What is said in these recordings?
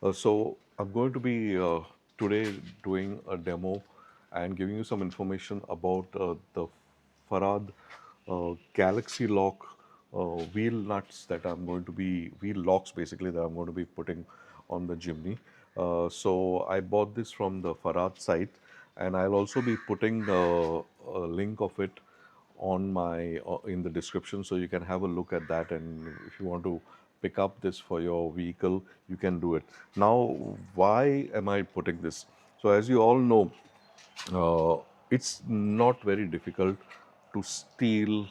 So I'm going to be today doing a demo and giving you some information about the FARAD Galaxy Lock wheel nuts that I'm going to be wheel locks basically that I'm going to be putting on the Jimny. So I bought this from the FARAD site, and I'll also be putting a link of it on my in the description, so you can have a look at that, and if you want to pick up this for your vehicle, you can do it. Now, why am I putting this? So as you all know, it's not very difficult to steal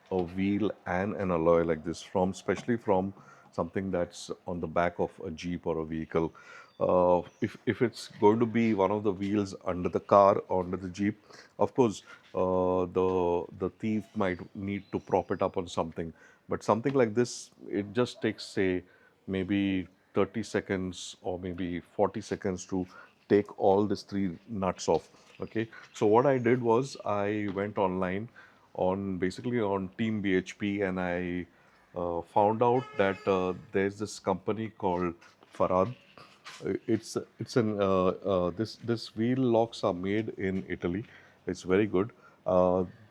a wheel and an alloy like this from, especially from something that's on the back of a Jeep or a vehicle. If it's going to be one of the wheels under the car or under the Jeep, of course, the thief might need to prop it up on something. But something like this, it just takes, say, maybe 30 seconds or maybe 40 seconds to take all these three nuts off. Okay, so what I did was I went online on basically on Team BHP, and I found out that there's this company called Farad. It's an this wheel locks are made in Italy. It's very good.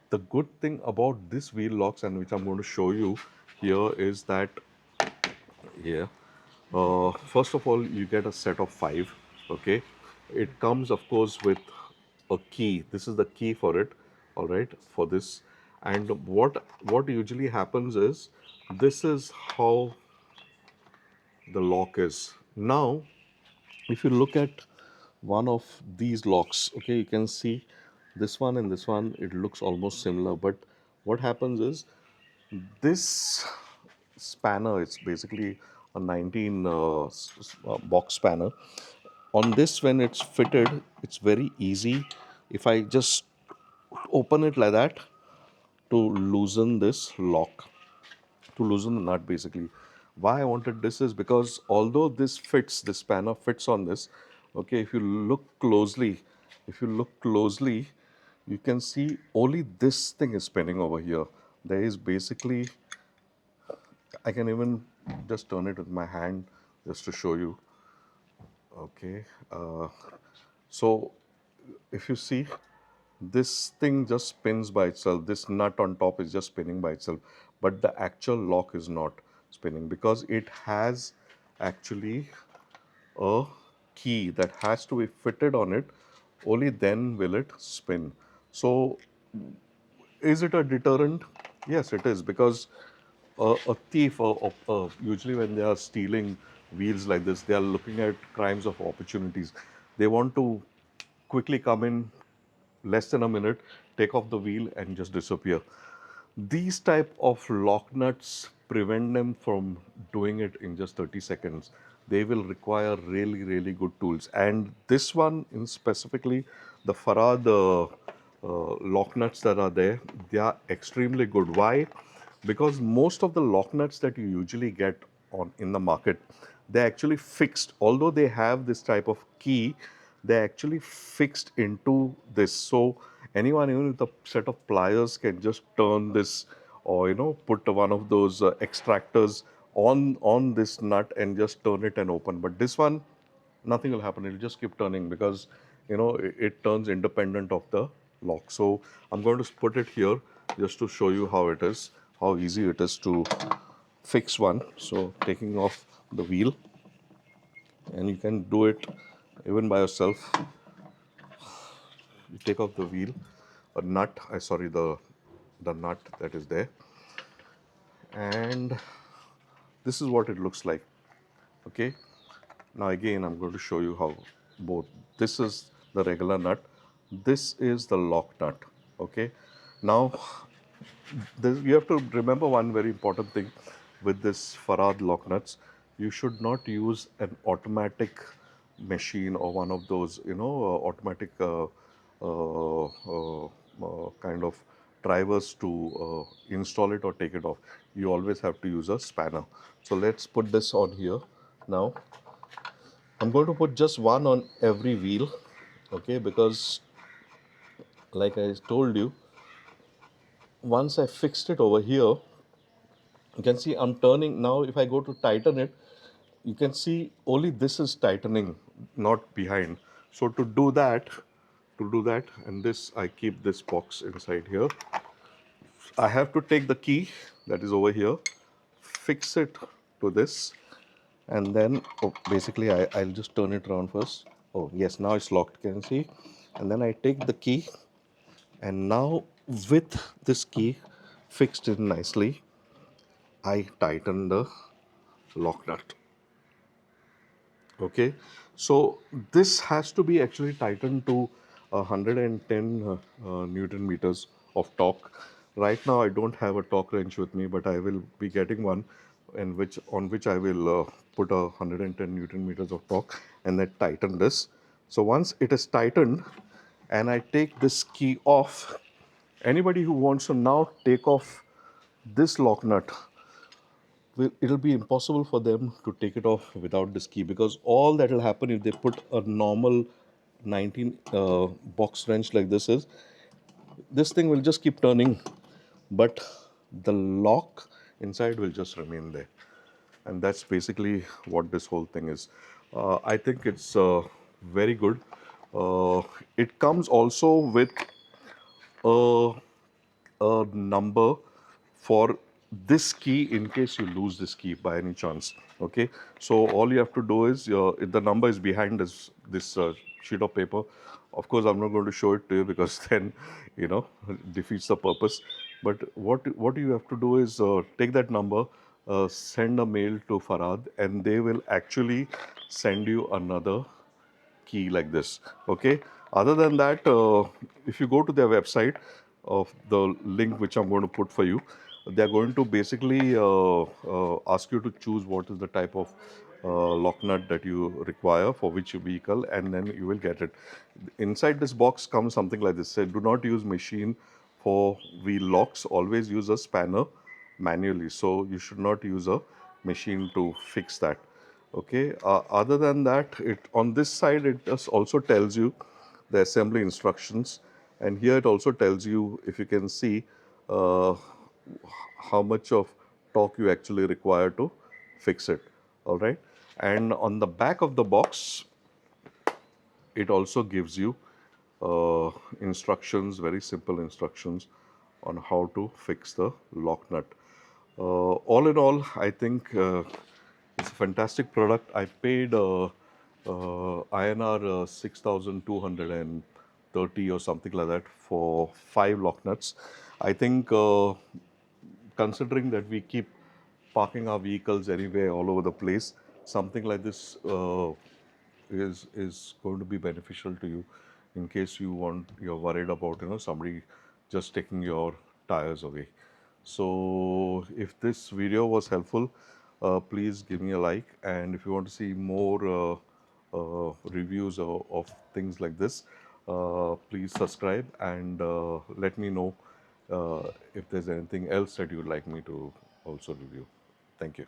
The good thing about this wheel locks, and which I'm going to show you here, is that here, first of all, you get a set of five. Okay, it comes, of course, with a key. This is the key for it. All right, for this, and what usually happens is this is how the lock is. Now, if you look at one of these locks, okay, you can see this one and this one. It looks almost similar, but what happens is this spanner, it's basically a 19 box spanner. On this, when it's fitted, it's very easy. If I just open it like that to loosen this lock, to loosen the nut basically. Why I wanted this is because although this spanner fits on this, okay, if you look closely, you can see only this thing is spinning over here. There is basically, I can even just turn it with my hand just to show you. Okay, so if you see, this thing just spins by itself. This nut on top is just spinning by itself, but the actual lock is not spinning because it has actually a key that has to be fitted on it. Only then will it spin. So is it a deterrent? Yes, it is, because a thief, usually when they are stealing wheels like this, they are looking at crimes of opportunities. They want to quickly come in, less than a minute, take off the wheel and just disappear. These type of lock nuts prevent them from doing it in just 30 seconds. They will require really, really good tools. And this one in specifically, the Farad lock nuts that are there, they are extremely good. Why? Because most of the lock nuts that you usually get on in the market, they're actually fixed. Although they have this type of key, they're actually fixed into this. So anyone, even with a set of pliers, can just turn this, or put one of those extractors on this nut and just turn it and open. But this one, nothing will happen. It'll just keep turning because it turns independent of the lock. So I'm going to put it here just to show you how it is, how easy it is to fix one. So taking off the wheel, and you can do it even by yourself. You take off the wheel, a nut, I sorry, the nut that is there, and this is what it looks like. Okay, now again I'm going to show you how both. This is the regular nut, this is the lock nut. Okay, now you have to remember one very important thing with this Farad lock nuts. You should not use an automatic machine or one of those, automatic kind of drivers to install it or take it off. You always have to use a spanner. So let's put this on here now. I'm going to put just one on every wheel, okay, because like I told you, once I fixed it over here, you can see I'm turning now. If I go to tighten it, you can see only this is tightening, not behind. So to do that, and this I keep this box inside here. I have to take the key that is over here, fix it to this, and then basically I'll just turn it around first. Oh yes, now it's locked, can you see? And then I take the key, and now with this key fixed in nicely, I tighten the lock nut. Okay, so this has to be actually tightened to 110 newton meters of torque. Right now I don't have a torque wrench with me, but I will be getting one, in which on which I will put a 110 newton meters of torque and then tighten this. So once it is tightened and I take this key off, anybody who wants to now take off this lock nut, it'll be impossible for them to take it off without this key, because all that will happen if they put a normal 19 box wrench like this thing will just keep turning, but the lock inside will just remain there. And that's basically what this whole thing is. I think it's very good. It comes also with a number for this key in case you lose this key by any chance. Okay, so all you have to do is the number is behind this sheet of paper. Of course, I'm not going to show it to you because then defeats the purpose. But what you have to do is take that number, send a mail to Farad, and they will actually send you another key like this. Okay, other than that, if you go to their website, of the link which I'm going to put for you, they're going to basically ask you to choose what is the type of lock nut that you require for which vehicle, and then you will get it. Inside this box comes something like this: say, do not use machine for wheel locks, always use a spanner manually. So you should not use a machine to fix that. Okay, other than that, it on this side it just also tells you the assembly instructions, and here it also tells you, if you can see, uh, how much of torque you actually require to fix it. All right, and on the back of the box it also gives you instructions, very simple instructions on how to fix the lock nut. All in all, I think it's a fantastic product. I paid INR 6,230 or something like that for 5 lock nuts. I think considering that we keep parking our vehicles anywhere all over the place, something like this is going to be beneficial to you in case you're worried about somebody just taking your tires away. So if this video was helpful, please give me a like, and if you want to see more reviews of things like this, please subscribe, and let me know if there's anything else that you'd like me to also review. Thank you.